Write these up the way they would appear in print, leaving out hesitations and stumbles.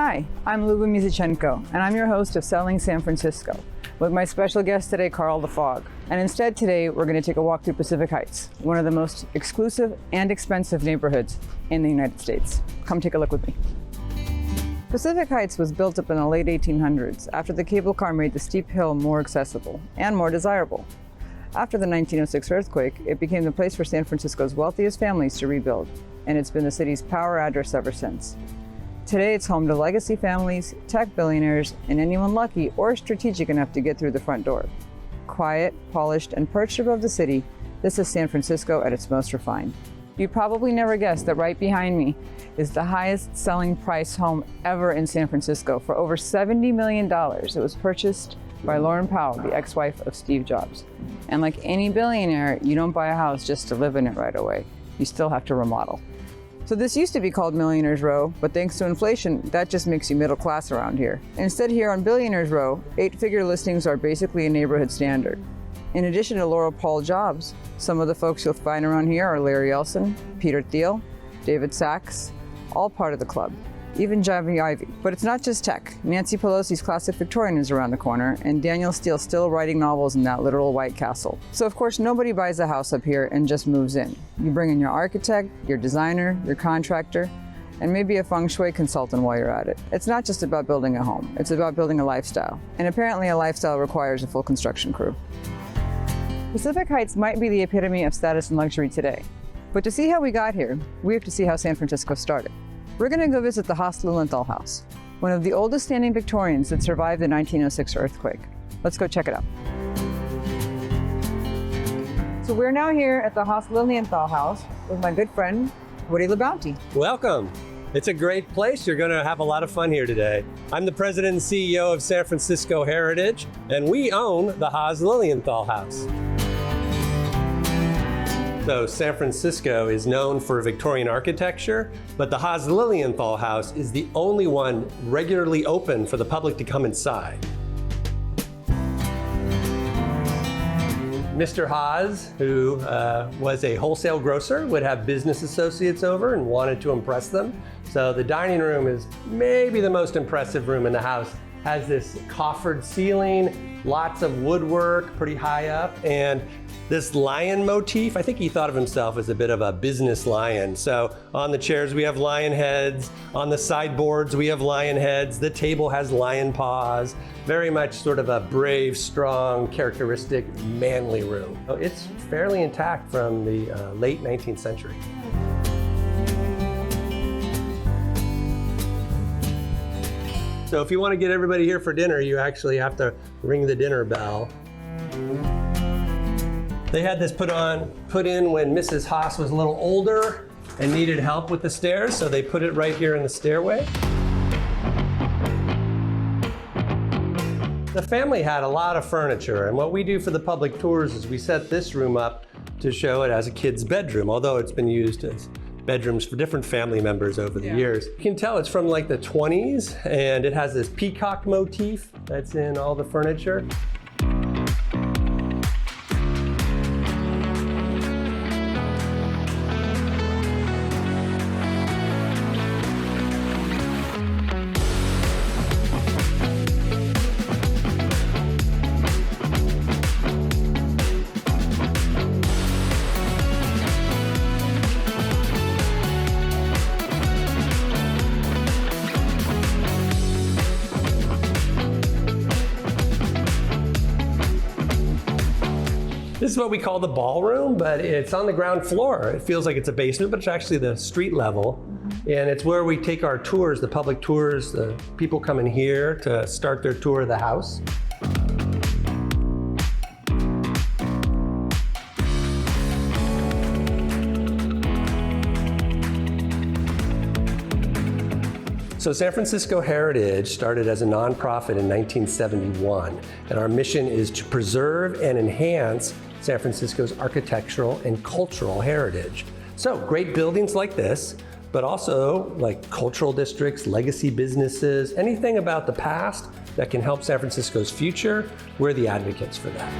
Hi, I'm Luba, and I'm your host of Selling San Francisco, with my special guest today, Carl the Fog. And instead today, we're going to take a walk through Pacific Heights, one of the most exclusive and expensive neighborhoods in the United States. Come take a look with me. Pacific Heights was built up in the late 1800s after the cable car made the steep hill more accessible and more desirable. After the 1906 earthquake, it became the place for San Francisco's wealthiest families to rebuild, and it's been the city's power address ever since. Today, it's home to legacy families, tech billionaires, and anyone lucky or strategic enough to get through the front door. Quiet, polished, and perched above the city, this is San Francisco at its most refined. You probably never guessed that right behind me is the highest selling price home ever in San Francisco for over $70 million. It was purchased by Laurene Powell, the ex-wife of Steve Jobs. And like any billionaire, you don't buy a house just to live in it right away. You still have to remodel. So this used to be called Millionaires Row, but thanks to inflation, that just makes you middle class around here. Instead, here on Billionaires Row, 8-figure listings are basically a neighborhood standard. In addition to Laurene Powell Jobs, some of the folks you'll find around here are Larry Ellison, Thiel, David Sachs, all part of the club. Even Jony Ive. But it's not just tech. Nancy Pelosi's classic Victorian is around the corner, and Danielle Steel still writing novels in that literal White Castle. So of course, nobody buys a house up here and just moves in. You bring in your architect, your designer, your contractor, and maybe a feng shui consultant while you're at it. It's not just about building a home, it's about building a lifestyle. And apparently a lifestyle requires a full construction crew. Pacific Heights might be the epitome of status and luxury today. But to see how we got here, we have to see how San Francisco started. We're going to go visit the Haus Lilienthal house, one of the oldest standing Victorians that survived the 1906 earthquake. Let's go check it out. So we're now here at the Haus Lilienthal house with my good friend, Woody LeBounty. Welcome. It's a great place. You're going to have a lot of fun here today. I'm the president and CEO of San Francisco Heritage, and we own the Haus Lilienthal house. So San Francisco is known for Victorian architecture, but the Haus Lilienthal house is the only one regularly open for the public to come inside. Mr. Haus, who was a wholesale grocer, would have business associates over and wanted to impress them. So the dining room is maybe the most impressive room in the house. Has this coffered ceiling, lots of woodwork, pretty high up, and this lion motif. I think he thought of himself as a bit of a business lion. So on the chairs we have lion heads, on the sideboards we have lion heads, the table has lion paws, very much sort of a brave, strong, characteristic, manly room. So it's fairly intact from the late 19th century. So if you want to get everybody here for dinner, you actually have to ring the dinner bell. They had this put in when Mrs. Haus was a little older and needed help with the stairs, so they put it right here in the stairway. The family had a lot of furniture, and what we do for the public tours is we set this room up to show it as a kid's bedroom, although it's been used as bedrooms for different family members over the years. You can tell it's from like the 20s, and it has this peacock motif that's in all the furniture. This is what we call the ballroom, but it's on the ground floor. It feels like it's a basement, but it's actually the street level. And it's where we take our tours, the public tours. The people come in here to start their tour of the house. So San Francisco Heritage started as a nonprofit in 1971, and our mission is to preserve and enhance San Francisco's architectural and cultural heritage. So great buildings like this, but also like cultural districts, legacy businesses, anything about the past that can help San Francisco's future, we're the advocates for that.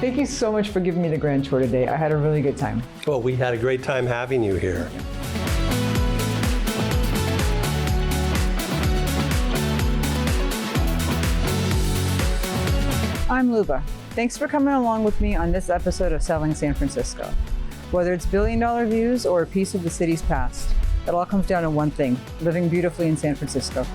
Thank you so much for giving me the grand tour today. I had a really good time. Well, we had a great time having you here. I'm Luba. Thanks for coming along with me on this episode of Selling San Francisco. Whether it's billion-dollar views or a piece of the city's past, it all comes down to one thing: living beautifully in San Francisco.